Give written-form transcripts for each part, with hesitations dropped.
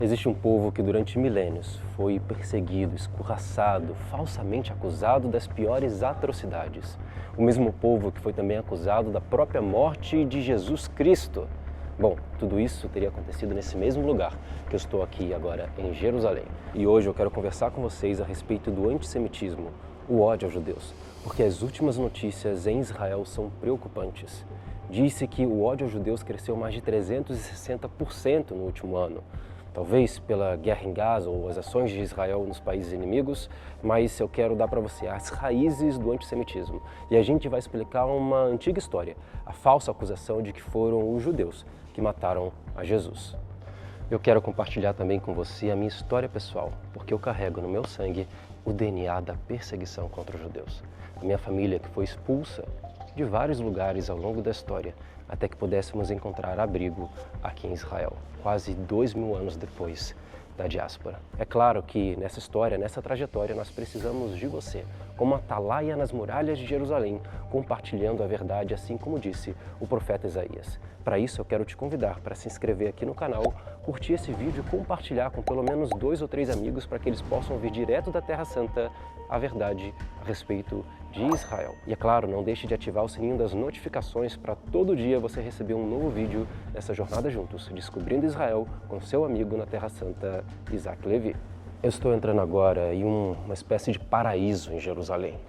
Existe um povo que durante milênios foi perseguido, escorraçado, falsamente acusado das piores atrocidades. O mesmo povo que foi também acusado da própria morte de Jesus Cristo. Bom, tudo isso teria acontecido nesse mesmo lugar que eu estou aqui agora, em Jerusalém. E hoje eu quero conversar com vocês a respeito do antissemitismo, o ódio aos judeus, porque as últimas notícias em Israel são preocupantes. Disse que o ódio aos judeus cresceu mais de 360% no último ano. Talvez pela guerra em Gaza ou as ações de Israel nos países inimigos, mas eu quero dar para você as raízes do antissemitismo. E a gente vai explicar uma antiga história, a falsa acusação de que foram os judeus que mataram a Jesus. Eu quero compartilhar também com você a minha história pessoal, porque eu carrego no meu sangue o DNA da perseguição contra os judeus. A minha família que foi expulsa de vários lugares ao longo da história, até que pudéssemos encontrar abrigo aqui em Israel, quase 2000 anos depois da diáspora. É claro que nessa história, nessa trajetória, nós precisamos de você, como atalaia nas muralhas de Jerusalém, compartilhando a verdade, assim como disse o profeta Isaías. Para isso, eu quero te convidar para se inscrever aqui no canal, curtir esse vídeo e compartilhar com pelo menos 2 ou 3 amigos para que eles possam ouvir direto da Terra Santa a verdade a respeito de Israel. E é claro, não deixe de ativar o sininho das notificações para todo dia você receber um novo vídeo nessa jornada juntos, descobrindo Israel com seu amigo na Terra Santa, Isaac Levi. Eu estou entrando agora em uma espécie de paraíso em Jerusalém.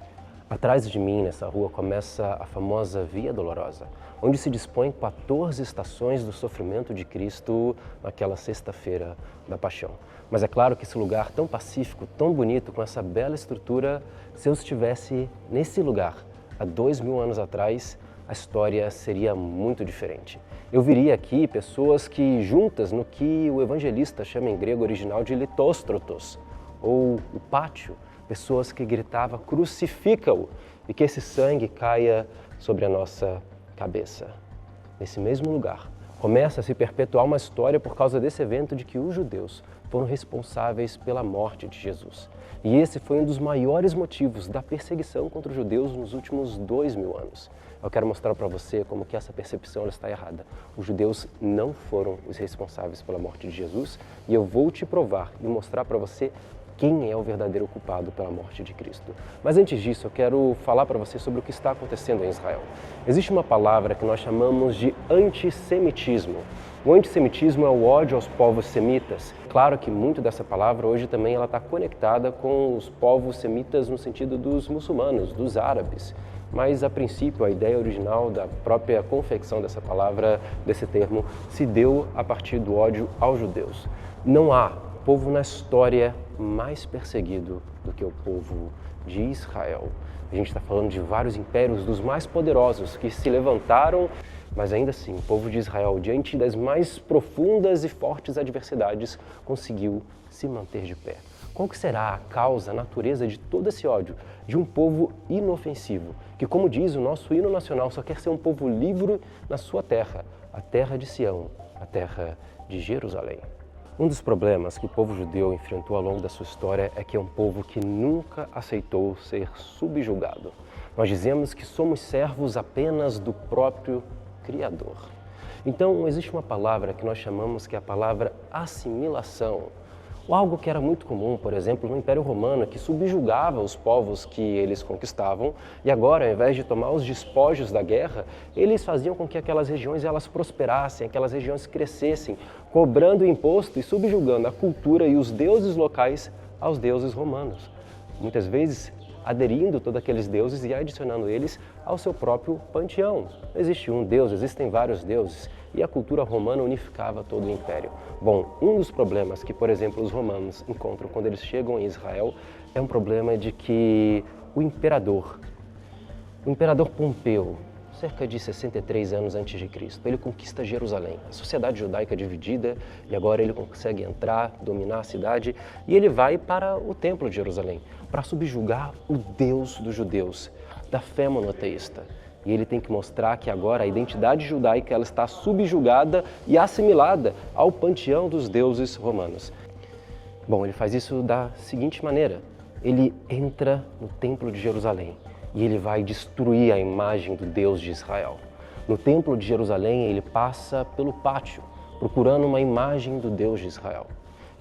Atrás de mim, nessa rua, começa a famosa Via Dolorosa, onde se dispõem 14 estações do sofrimento de Cristo naquela sexta-feira da Paixão. Mas é claro que esse lugar tão pacífico, tão bonito, com essa bela estrutura, se eu estivesse nesse lugar há 2000 anos atrás, a história seria muito diferente. Eu viria aqui pessoas que juntas no que o evangelista chama em grego original de litóstrotos, ou o pátio, pessoas que gritavam crucifica-o e que esse sangue caia sobre a nossa cabeça. Nesse mesmo lugar, começa a se perpetuar uma história por causa desse evento de que os judeus foram responsáveis pela morte de Jesus. E esse foi um dos maiores motivos da perseguição contra os judeus nos últimos 2000 anos. Eu quero mostrar para você como que essa percepção está errada. Os judeus não foram os responsáveis pela morte de Jesus e eu vou te provar e mostrar para você quem é o verdadeiro culpado pela morte de Cristo. Mas antes disso, eu quero falar para você sobre o que está acontecendo em Israel. Existe uma palavra que nós chamamos de antissemitismo. O antissemitismo é o ódio aos povos semitas. Claro que muito dessa palavra hoje também ela está conectada com os povos semitas no sentido dos muçulmanos, dos árabes. Mas, a princípio, a ideia original da própria confecção dessa palavra, desse termo, se deu a partir do ódio aos judeus. Não há povo na história mais perseguido do que o povo de Israel. A gente está falando de vários impérios dos mais poderosos que se levantaram, mas ainda assim, o povo de Israel, diante das mais profundas e fortes adversidades, conseguiu se manter de pé. Qual que será a causa, a natureza de todo esse ódio? De um povo inofensivo, que, como diz o nosso hino nacional, só quer ser um povo livre na sua terra, a terra de Sião, a terra de Jerusalém. Um dos problemas que o povo judeu enfrentou ao longo da sua história é que é um povo que nunca aceitou ser subjugado. Nós dizemos que somos servos apenas do próprio Criador. Então, existe uma palavra que nós chamamos que é a palavra assimilação. Ou algo que era muito comum, por exemplo, no Império Romano, que subjugava os povos que eles conquistavam e agora, ao invés de tomar os despojos da guerra, eles faziam com que aquelas regiões elas prosperassem, aquelas regiões crescessem, cobrando imposto e subjugando a cultura e os deuses locais aos deuses romanos. Muitas vezes aderindo todos aqueles deuses e adicionando eles ao seu próprio panteão. Não existe um deus, existem vários deuses. E a cultura romana unificava todo o império. Bom, um dos problemas que, por exemplo, os romanos encontram quando eles chegam em Israel é um problema de que o imperador Pompeu, cerca de 63 anos antes de Cristo, ele conquista Jerusalém. A sociedade judaica é dividida e agora ele consegue entrar, dominar a cidade e ele vai para o templo de Jerusalém para subjugar o Deus dos judeus, da fé monoteísta. E ele tem que mostrar que agora a identidade judaica ela está subjugada e assimilada ao panteão dos deuses romanos. Bom, ele faz isso da seguinte maneira. Ele entra no templo de Jerusalém e ele vai destruir a imagem do Deus de Israel. No templo de Jerusalém, ele passa pelo pátio, procurando uma imagem do Deus de Israel.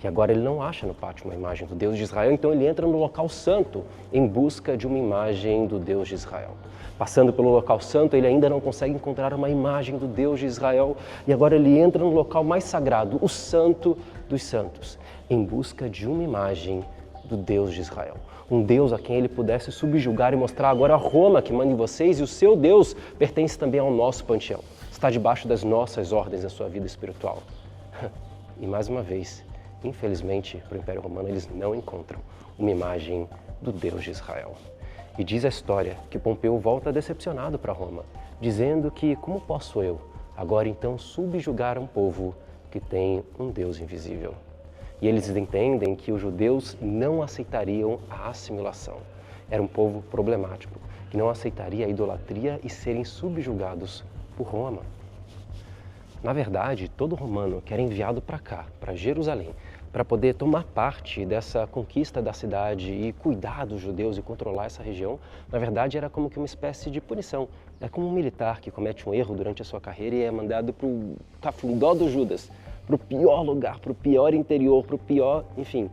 E agora ele não acha no pátio uma imagem do Deus de Israel, então ele entra no local santo em busca de uma imagem do Deus de Israel. Passando pelo local santo, ele ainda não consegue encontrar uma imagem do Deus de Israel e agora ele entra no local mais sagrado, o Santo dos Santos, em busca de uma imagem do Deus de Israel. Um Deus a quem ele pudesse subjugar e mostrar agora a Roma que manda em vocês e o seu Deus pertence também ao nosso panteão. Está debaixo das nossas ordens na sua vida espiritual. E mais uma vez, infelizmente, para o Império Romano, eles não encontram uma imagem do Deus de Israel. E diz a história que Pompeu volta decepcionado para Roma, dizendo que como posso eu, agora então, subjugar um povo que tem um Deus invisível? E eles entendem que os judeus não aceitariam a assimilação. Era um povo problemático, que não aceitaria a idolatria e serem subjugados por Roma. Na verdade, todo romano que era enviado para cá, para Jerusalém, para poder tomar parte dessa conquista da cidade e cuidar dos judeus e controlar essa região, na verdade era como que uma espécie de punição. É como um militar que comete um erro durante a sua carreira e é mandado para o cafundó do Judas, para o pior lugar, para o pior interior, para o pior... Enfim,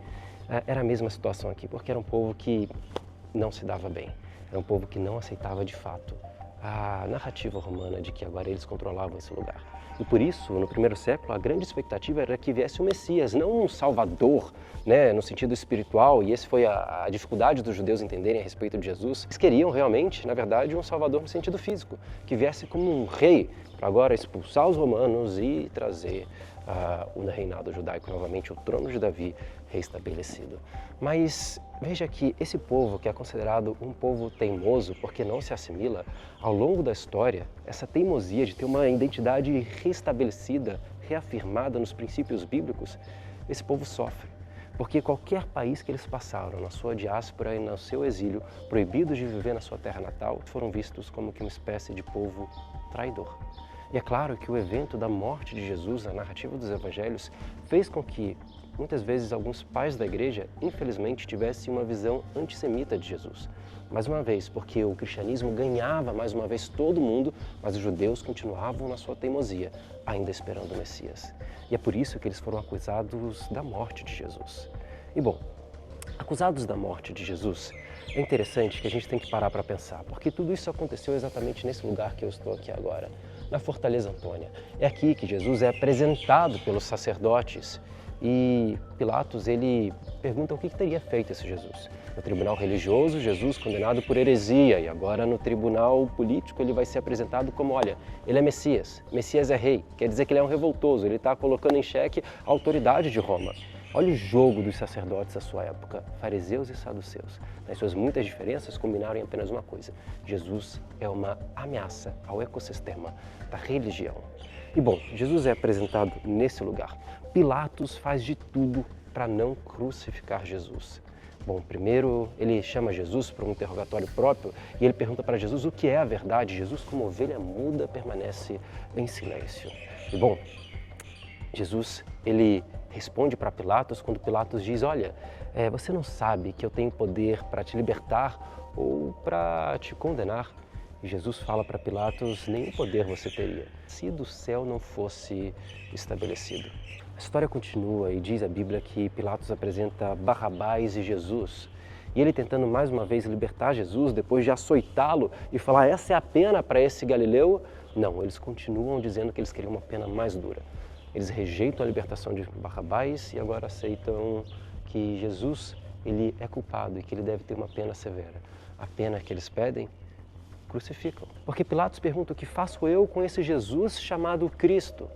era a mesma situação aqui, porque era um povo que não se dava bem. Era um povo que não aceitava de fato a narrativa romana de que agora eles controlavam esse lugar. E por isso, no primeiro século, a grande expectativa era que viesse o Messias, não um Salvador, né, no sentido espiritual, e essa foi a dificuldade dos judeus entenderem a respeito de Jesus. Eles queriam realmente, na verdade, um Salvador no sentido físico, que viesse como um rei, para agora expulsar os romanos e trazer o reinado judaico novamente, o trono de Davi reestabelecido. Mas veja que esse povo, que é considerado um povo teimoso porque não se assimila, ao longo da história, essa teimosia de ter uma identidade restabelecida, reafirmada nos princípios bíblicos, esse povo sofre. Porque qualquer país que eles passaram, na sua diáspora e no seu exílio, proibidos de viver na sua terra natal, foram vistos como que uma espécie de povo traidor. E é claro que o evento da morte de Jesus, a narrativa dos evangelhos, fez com que, muitas vezes, alguns pais da igreja, infelizmente, tivessem uma visão antissemita de Jesus. Mais uma vez, porque o cristianismo ganhava, mais uma vez, todo mundo, mas os judeus continuavam na sua teimosia, ainda esperando o Messias. E é por isso que eles foram acusados da morte de Jesus. E bom, acusados da morte de Jesus, é interessante que a gente tem que parar para pensar, porque tudo isso aconteceu exatamente nesse lugar que eu estou aqui agora, na Fortaleza Antônia. É aqui que Jesus é apresentado pelos sacerdotes e Pilatos, ele pergunta o que teria feito esse Jesus. No tribunal religioso, Jesus condenado por heresia, e agora no tribunal político ele vai ser apresentado como, olha, ele é Messias, Messias é rei, quer dizer que ele é um revoltoso, ele está colocando em xeque a autoridade de Roma. Olha o jogo dos sacerdotes da sua época, fariseus e saduceus. Nas suas muitas diferenças, combinaram em apenas uma coisa: Jesus é uma ameaça ao ecossistema da religião. E bom, Jesus é apresentado nesse lugar. Pilatos faz de tudo para não crucificar Jesus. Bom, primeiro ele chama Jesus para um interrogatório próprio e ele pergunta para Jesus o que é a verdade. Jesus, como ovelha muda, permanece em silêncio. E bom, Jesus, ele responde para Pilatos quando Pilatos diz, olha, você não sabe que eu tenho poder para te libertar ou para te condenar? E Jesus fala para Pilatos, nenhum poder você teria, se do céu não fosse estabelecido. A história continua e diz a Bíblia que Pilatos apresenta Barrabás e Jesus. E ele tentando mais uma vez libertar Jesus, depois de açoitá-lo e falar, essa é a pena para esse Galileu? Não, eles continuam dizendo que eles queriam uma pena mais dura. Eles rejeitam a libertação de Barrabás e agora aceitam que Jesus, ele é culpado e que ele deve ter uma pena severa. A pena que eles pedem, crucificam. Porque Pilatos pergunta, o que faço eu com esse Jesus chamado Cristo?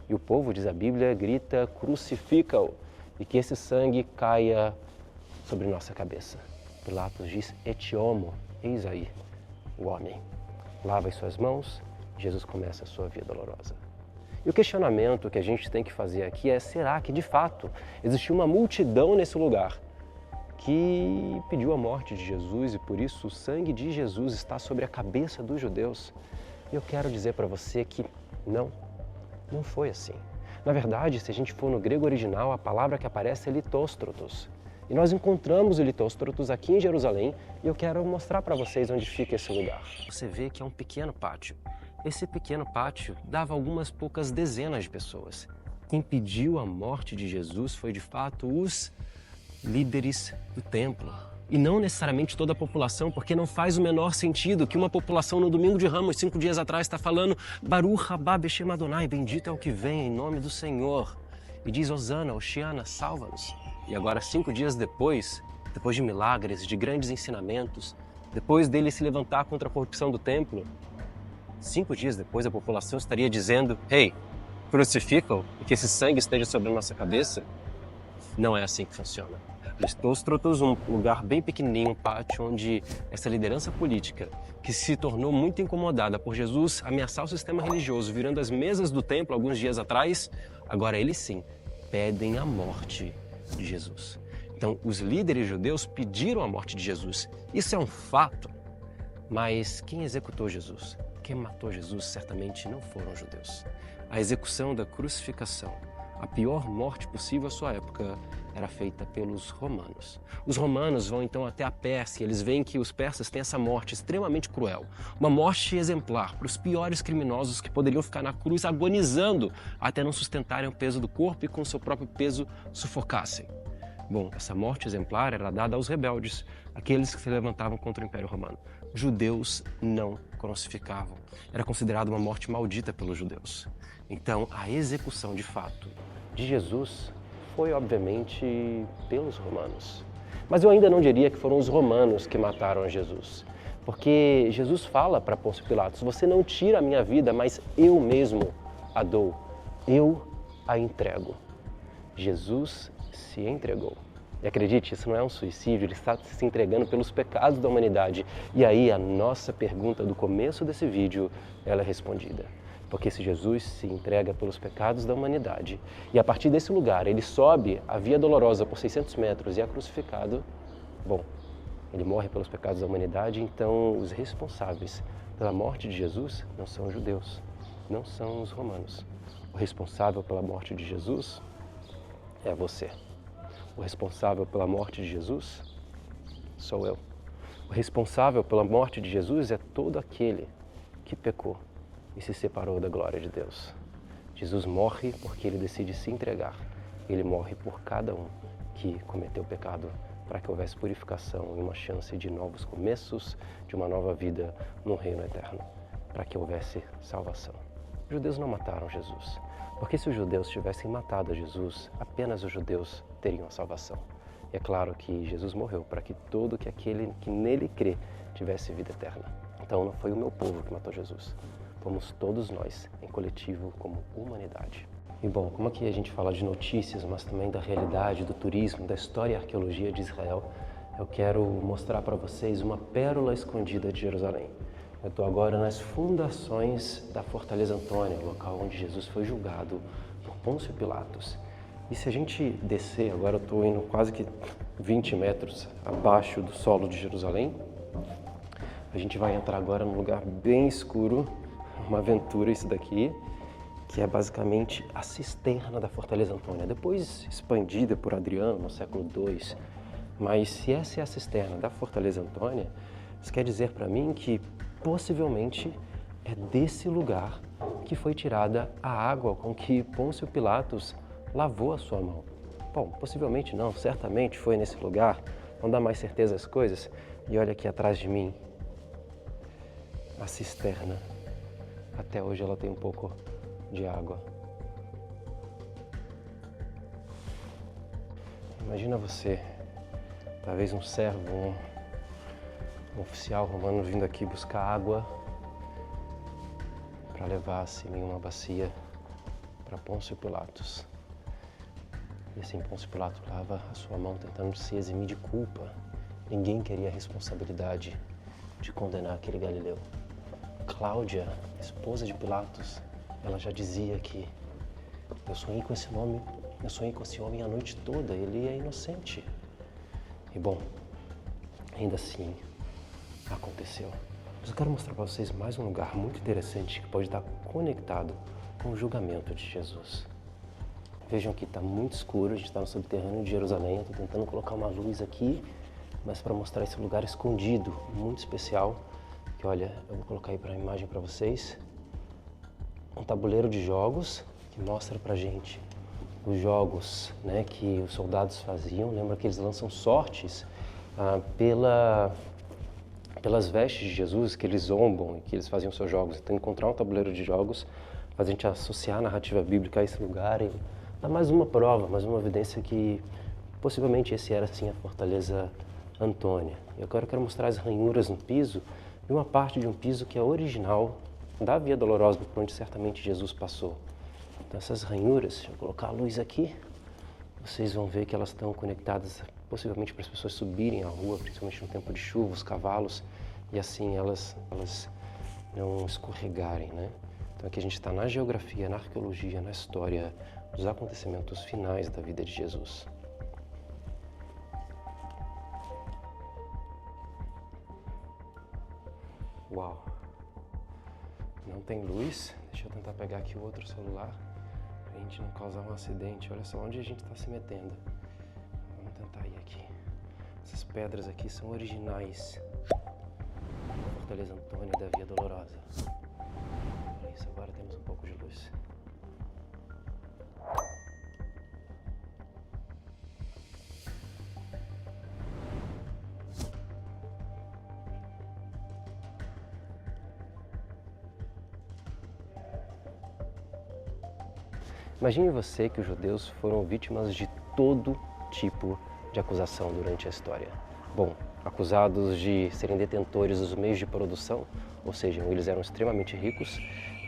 E o povo, diz a Bíblia, grita, crucifica-o e que esse sangue caia sobre nossa cabeça. Pilatos diz, et homo, eis aí o homem. Lava as suas mãos, Jesus começa a sua vida dolorosa. E o questionamento que a gente tem que fazer aqui é, será que de fato existiu uma multidão nesse lugar que pediu a morte de Jesus e por isso o sangue de Jesus está sobre a cabeça dos judeus? E eu quero dizer para você que não foi assim. Na verdade, se a gente for no grego original, a palavra que aparece é litóstrotos. E nós encontramos o litóstrotos aqui em Jerusalém e eu quero mostrar para vocês onde fica esse lugar. Você vê que é um pequeno pátio. Esse pequeno pátio dava algumas poucas dezenas de pessoas. Quem pediu a morte de Jesus foi de fato os líderes do templo. E não necessariamente toda a população, porque não faz o menor sentido que uma população no domingo de Ramos, 5 dias atrás, está falando Baruch haba Beshem Adonai, bendito é o que vem em nome do Senhor. E diz Hosana, Hoshiana, salva-nos. E agora, 5 dias depois de milagres, de grandes ensinamentos, depois dele se levantar contra a corrupção do templo, 5 dias depois a população estaria dizendo, hey, crucificam e que esse sangue esteja sobre a nossa cabeça? Não é assim que funciona. Los Trotos, um lugar bem pequenininho, um pátio, onde essa liderança política, que se tornou muito incomodada por Jesus ameaçar o sistema religioso, virando as mesas do templo alguns dias atrás, agora eles sim pedem a morte de Jesus. Então, os líderes judeus pediram a morte de Jesus. Isso é um fato. Mas quem executou Jesus? Quem matou Jesus certamente não foram os judeus. A execução da crucificação, a pior morte possível à sua época, era feita pelos romanos. Os romanos vão então até a Pérsia, eles veem que os persas têm essa morte extremamente cruel, uma morte exemplar para os piores criminosos que poderiam ficar na cruz agonizando até não sustentarem o peso do corpo e com o seu próprio peso sufocassem. Bom, essa morte exemplar era dada aos rebeldes, aqueles que se levantavam contra o Império Romano. Judeus não crucificavam. Era considerada uma morte maldita pelos judeus. Então, a execução de fato de Jesus foi, obviamente, pelos romanos. Mas eu ainda não diria que foram os romanos que mataram Jesus. Porque Jesus fala para Pôncio Pilatos, você não tira a minha vida, mas eu mesmo a dou. Eu a entrego. Jesus se entregou. E acredite, isso não é um suicídio, ele está se entregando pelos pecados da humanidade. E aí a nossa pergunta do começo desse vídeo, ela é respondida. Porque se Jesus se entrega pelos pecados da humanidade e a partir desse lugar ele sobe a Via Dolorosa por 600 metros e é crucificado, bom, ele morre pelos pecados da humanidade, então os responsáveis pela morte de Jesus não são os judeus, não são os romanos. O responsável pela morte de Jesus é você. O responsável pela morte de Jesus sou eu. O responsável pela morte de Jesus é todo aquele que pecou e se separou da glória de Deus. Jesus morre porque ele decide se entregar. Ele morre por cada um que cometeu pecado para que houvesse purificação e uma chance de novos começos, de uma nova vida no reino eterno, para que houvesse salvação. Os judeus não mataram Jesus, porque se os judeus tivessem matado a Jesus, apenas os judeus teriam a salvação. E é claro que Jesus morreu para que todo aquele que nele crê tivesse vida eterna. Então não foi o meu povo que matou Jesus, fomos todos nós, em coletivo, como humanidade. E bom, como aqui a gente fala de notícias, mas também da realidade, do turismo, da história e arqueologia de Israel, eu quero mostrar para vocês uma pérola escondida de Jerusalém. Eu estou agora nas fundações da Fortaleza Antônia, o local onde Jesus foi julgado por Pôncio Pilatos. E se a gente descer, agora eu estou indo quase que 20 metros abaixo do solo de Jerusalém, a gente vai entrar agora num lugar bem escuro, uma aventura isso daqui, que é basicamente a cisterna da Fortaleza Antônia, depois expandida por Adriano no século II. Mas se essa é a cisterna da Fortaleza Antônia, isso quer dizer para mim que possivelmente é desse lugar que foi tirada a água com que Pôncio Pilatos lavou a sua mão. Bom, possivelmente não, certamente foi nesse lugar, não dá mais certeza às coisas. E olha aqui atrás de mim, a cisterna. Até hoje ela tem um pouco de água. Imagina você, talvez um servo, um oficial romano vindo aqui buscar água para levar assim em uma bacia para Pôncio Pilatos. E assim Pôncio Pilatos lava a sua mão tentando se eximir de culpa. Ninguém queria a responsabilidade de condenar aquele galileu. Cláudia, esposa de Pilatos, ela já dizia que eu sonhei com esse homem a noite toda, ele é inocente. E bom, ainda assim aconteceu. Mas eu quero mostrar para vocês mais um lugar muito interessante que pode estar conectado com o julgamento de Jesus. Vejam que está muito escuro, a gente está no subterrâneo de Jerusalém, eu estou tentando colocar uma luz aqui, mas para mostrar esse lugar escondido, muito especial, que olha, eu vou colocar aí para a imagem para vocês, um tabuleiro de jogos que mostra pra gente os jogos, né, que os soldados faziam. Lembra que eles lançam sortes pelas vestes de Jesus, que eles zombam e que eles faziam seus jogos. Então, encontrar um tabuleiro de jogos faz a gente associar a narrativa bíblica a esse lugar e dar mais uma prova, mais uma evidência que possivelmente esse era, sim, a fortaleza Antônia. E agora eu quero mostrar as ranhuras no piso e uma parte de um piso que é original da Via Dolorosa, por onde certamente Jesus passou. Então, essas ranhuras, deixa eu colocar a luz aqui, vocês vão ver que elas estão conectadas possivelmente para as pessoas subirem a rua, principalmente no tempo de chuva, os cavalos, e assim elas não escorregarem, né? Então aqui a gente está na geografia, na arqueologia, na história dos acontecimentos finais da vida de Jesus. Uau! Não tem luz. Deixa eu tentar pegar aqui o outro celular para a gente não causar um acidente. Olha só onde a gente está se metendo. Vamos tentar ir aqui. Essas pedras aqui são originais da Fortaleza Antônia e da Via Dolorosa. Olha isso, agora temos um pouco de luz. Imagine você que os judeus foram vítimas de todo tipo de acusação durante a história. Bom, acusados de serem detentores dos meios de produção, ou seja, eles eram extremamente ricos,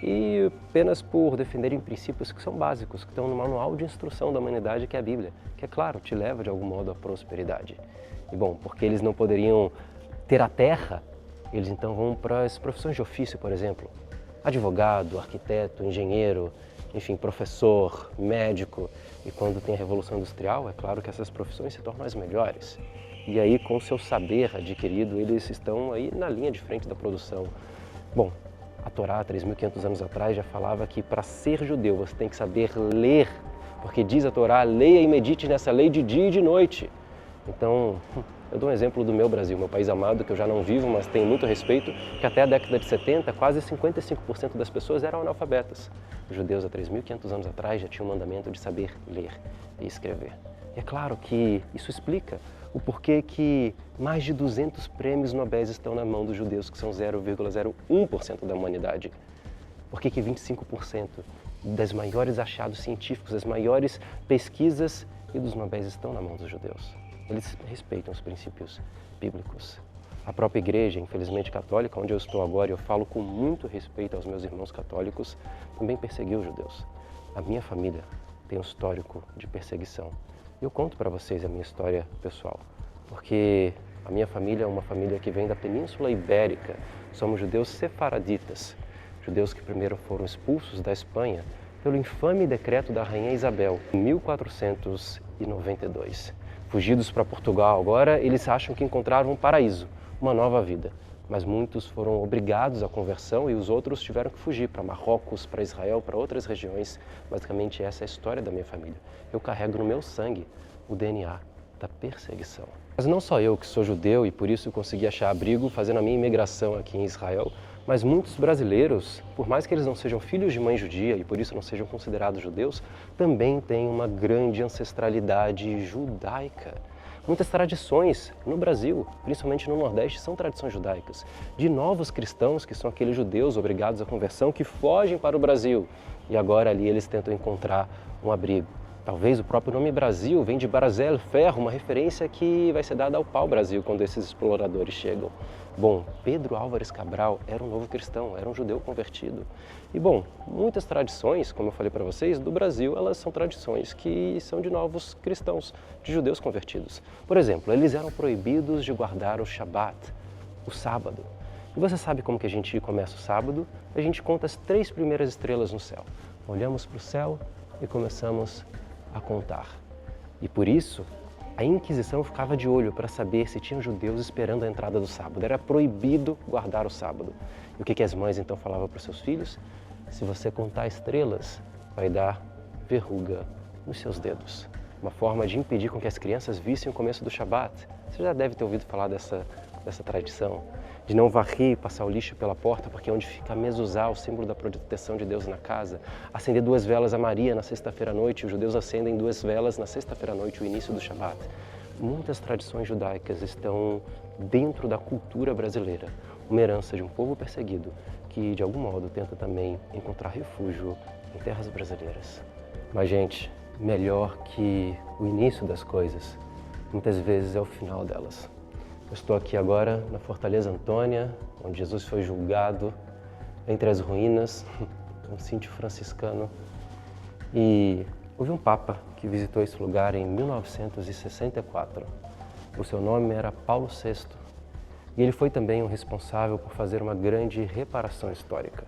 e apenas por defenderem princípios que são básicos, que estão no manual de instrução da humanidade, que é a Bíblia, que, é claro, te leva de algum modo à prosperidade. E bom, porque eles não poderiam ter a terra, eles então vão para as profissões de ofício, por exemplo, advogado, arquiteto, engenheiro, enfim, professor, médico. E quando tem a Revolução Industrial, é claro que essas profissões se tornam as melhores. E aí, com o seu saber adquirido, eles estão aí na linha de frente da produção. Bom, a Torá, 3.500 anos atrás, já falava que para ser judeu você tem que saber ler, porque diz a Torá, leia e medite nessa lei de dia e de noite. Então, eu dou um exemplo do meu Brasil, meu país amado, que eu já não vivo, mas tenho muito respeito, que até a década de 70, quase 55% das pessoas eram analfabetas. Os judeus, há 3.500 anos atrás, já tinham o mandamento de saber ler e escrever. E é claro que isso explica o porquê que mais de 200 prêmios Nobel estão na mão dos judeus, que são 0,01% da humanidade. Por que 25% das maiores achados científicos, das maiores pesquisas e dos Nobel estão na mão dos judeus? Eles respeitam os princípios bíblicos. A própria igreja, infelizmente católica, onde eu estou agora, eu falo com muito respeito aos meus irmãos católicos, também perseguiu os judeus. A minha família tem um histórico de perseguição. Eu conto para vocês a minha história pessoal, porque a minha família é uma família que vem da Península Ibérica. Somos judeus sefaraditas, judeus que primeiro foram expulsos da Espanha pelo infame decreto da Rainha Isabel, em 1492. Fugidos para Portugal agora, eles acham que encontraram um paraíso, uma nova vida. Mas muitos foram obrigados à conversão e os outros tiveram que fugir para Marrocos, para Israel, para outras regiões. Basicamente essa é a história da minha família. Eu carrego no meu sangue o DNA da perseguição. Mas não só eu que sou judeu e por isso consegui achar abrigo fazendo a minha imigração aqui em Israel, mas muitos brasileiros, por mais que eles não sejam filhos de mãe judia e por isso não sejam considerados judeus, também têm uma grande ancestralidade judaica. Muitas tradições no Brasil, principalmente no Nordeste, são tradições judaicas. De novos cristãos, que são aqueles judeus obrigados à conversão, que fogem para o Brasil. E agora ali eles tentam encontrar um abrigo. Talvez o próprio nome Brasil vem de Barazel, ferro, uma referência que vai ser dada ao pau-brasil quando esses exploradores chegam. Bom, Pedro Álvares Cabral era um novo cristão, era um judeu convertido. E bom, muitas tradições, como eu falei para vocês, do Brasil, elas são tradições que são de novos cristãos, de judeus convertidos. Por exemplo, eles eram proibidos de guardar o Shabat, o sábado. E você sabe como que a gente começa o sábado? A gente conta as 3 primeiras estrelas no céu. Olhamos para o céu e começamos a contar. E por isso, a Inquisição ficava de olho para saber se tinham judeus esperando a entrada do sábado. Era proibido guardar o sábado. E o que as mães então falavam para os seus filhos? Se você contar estrelas, vai dar verruga nos seus dedos. uma forma de impedir com que as crianças vissem o começo do Shabat. Você já deve ter ouvido falar dessa tradição, de não varrer e passar o lixo pela porta, porque é onde fica a mezuzá, o símbolo da proteção de Deus na casa. Acender 2 velas a Maria na sexta-feira à noite, os judeus acendem 2 velas na sexta-feira à noite, o início do Shabat. Muitas tradições judaicas estão dentro da cultura brasileira, uma herança de um povo perseguido que, de algum modo, tenta também encontrar refúgio em terras brasileiras. Mas, gente, melhor que o início das coisas, muitas vezes é o final delas. Eu estou aqui agora na Fortaleza Antônia, onde Jesus foi julgado, entre as ruínas, um sítio franciscano. E houve um Papa que visitou esse lugar em 1964. O seu nome era Paulo VI. E ele foi também o responsável por fazer uma grande reparação histórica.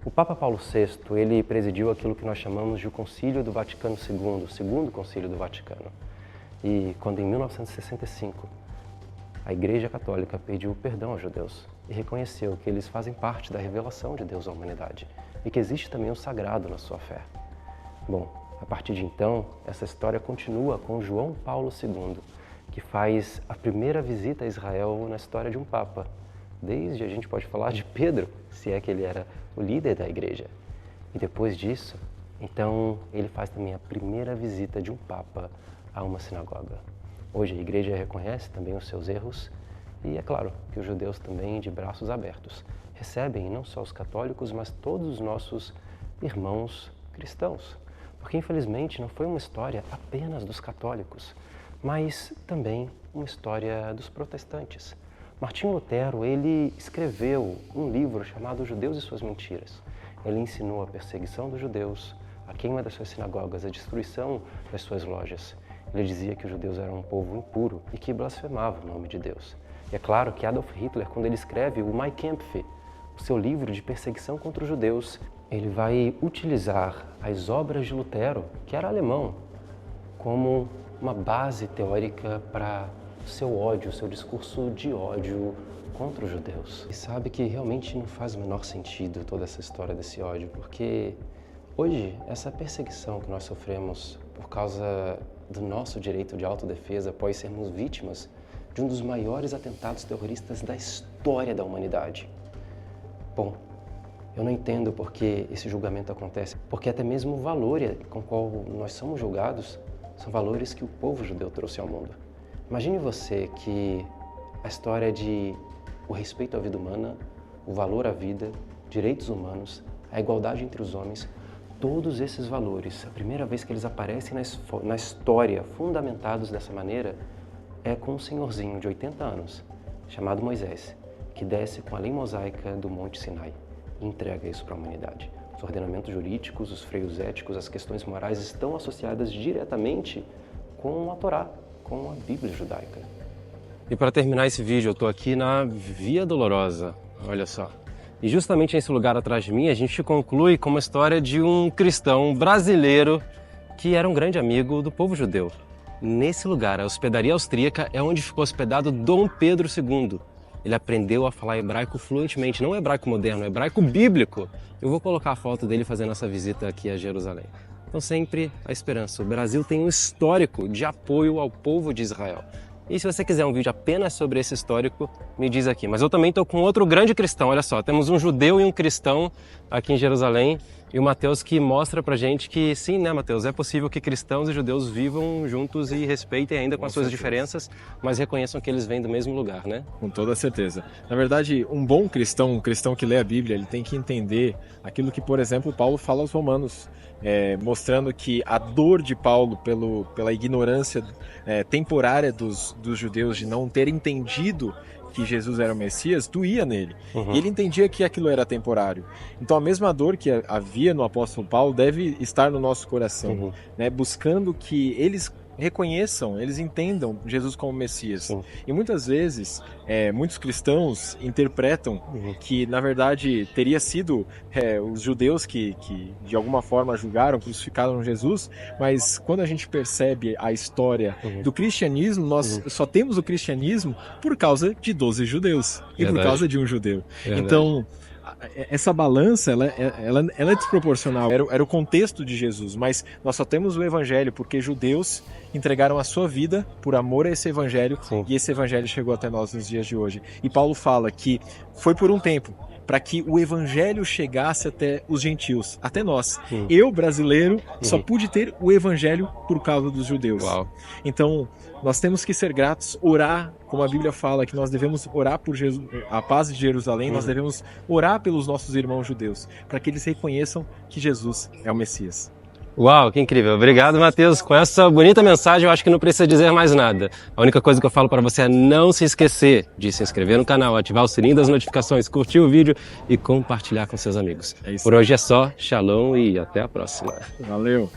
O Papa Paulo VI, ele presidiu aquilo que nós chamamos de o Concílio do Vaticano II, o segundo Concílio do Vaticano. E quando em 1965, a Igreja Católica pediu perdão aos judeus e reconheceu que eles fazem parte da revelação de Deus à humanidade e que existe também o sagrado na sua fé. Bom, a partir de então, essa história continua com João Paulo II, que faz a primeira visita a Israel na história de um Papa. Desde a gente pode falar de Pedro, se é que ele era o líder da igreja. E depois disso, então, ele faz também a primeira visita de um Papa a uma sinagoga. Hoje a igreja reconhece também os seus erros e é claro que os judeus também, de braços abertos, recebem não só os católicos, mas todos os nossos irmãos cristãos. Porque infelizmente não foi uma história apenas dos católicos, mas também uma história dos protestantes. Martinho Lutero, ele escreveu um livro chamado Judeus e Suas Mentiras. Ele ensinou a perseguição dos judeus, a queima das suas sinagogas, a destruição das suas lojas. Ele dizia que os judeus eram um povo impuro e que blasfemava o nome de Deus. E é claro que Adolf Hitler, quando ele escreve o Mein Kampf, o seu livro de perseguição contra os judeus, ele vai utilizar as obras de Lutero, que era alemão, como uma base teórica para o seu ódio, o seu discurso de ódio contra os judeus. E sabe que realmente não faz o menor sentido toda essa história desse ódio, porque hoje essa perseguição que nós sofremos por causa do nosso direito de autodefesa após sermos vítimas de um dos maiores atentados terroristas da história da humanidade. Bom, eu não entendo por que esse julgamento acontece, porque até mesmo o valor com o qual nós somos julgados são valores que o povo judeu trouxe ao mundo. Imagine você que a história de o respeito à vida humana, o valor à vida, direitos humanos, a igualdade entre os homens, todos esses valores, a primeira vez que eles aparecem na história, fundamentados dessa maneira, é com um senhorzinho de 80 anos, chamado Moisés, que desce com a lei mosaica do Monte Sinai e entrega isso para a humanidade. Os ordenamentos jurídicos, os freios éticos, as questões morais estão associadas diretamente com a Torá, com a Bíblia judaica. E para terminar esse vídeo, eu estou aqui na Via Dolorosa, olha só. E justamente nesse lugar atrás de mim, a gente conclui com uma história de um cristão brasileiro que era um grande amigo do povo judeu. Nesse lugar, a hospedaria austríaca é onde ficou hospedado Dom Pedro II. Ele aprendeu a falar hebraico fluentemente, não hebraico moderno, hebraico bíblico. Eu vou colocar a foto dele fazendo essa visita aqui a Jerusalém. Então sempre a esperança. O Brasil tem um histórico de apoio ao povo de Israel. E se você quiser um vídeo apenas sobre esse histórico, me diz aqui. Mas eu também estou com outro grande cristão, olha só. Temos um judeu e um cristão aqui em Jerusalém. E o Mateus que mostra pra gente que sim, né, Mateus? É possível que cristãos e judeus vivam juntos e respeitem ainda com as suas diferenças, mas reconheçam que eles vêm do mesmo lugar, né? Com toda certeza. Na verdade, um bom cristão, um cristão que lê a Bíblia, ele tem que entender aquilo que, por exemplo, Paulo fala aos Romanos, mostrando que a dor de Paulo pela ignorância temporária dos judeus de não ter entendido que Jesus era o Messias, doía nele. Uhum. E ele entendia que aquilo era temporário. Então a mesma dor que havia no apóstolo Paulo deve estar no nosso coração, Uhum. né? Buscando que eles reconheçam, eles entendam Jesus como Messias. Sim. E muitas vezes, muitos cristãos interpretam que, na verdade, teria sido os judeus que de alguma forma julgaram, crucificaram Jesus, mas quando a gente percebe a história do cristianismo, nós só temos o cristianismo por causa de 12 judeus e por Verdade. causa de um judeu. Verdade. Então, essa balança, ela é desproporcional. Era o contexto de Jesus, mas nós só temos o evangelho porque judeus entregaram a sua vida por amor a esse evangelho. Sim. E esse evangelho chegou até nós nos dias de hoje. E Paulo fala que foi por um tempo, para que o evangelho chegasse até os gentios, até nós. Eu, brasileiro, só pude ter o evangelho por causa dos judeus. Uau. Então, nós temos que ser gratos, orar, como a Bíblia fala, que nós devemos orar por a paz de Jerusalém, nós devemos orar pelos nossos irmãos judeus, para que eles reconheçam que Jesus é o Messias. Uau, que incrível. Obrigado, Matheus. Com essa bonita mensagem, eu acho que não precisa dizer mais nada. A única coisa que eu falo para você é não se esquecer de se inscrever no canal, ativar o sininho das notificações, curtir o vídeo e compartilhar com seus amigos. É isso. Por hoje é só. Shalom e até a próxima. Valeu.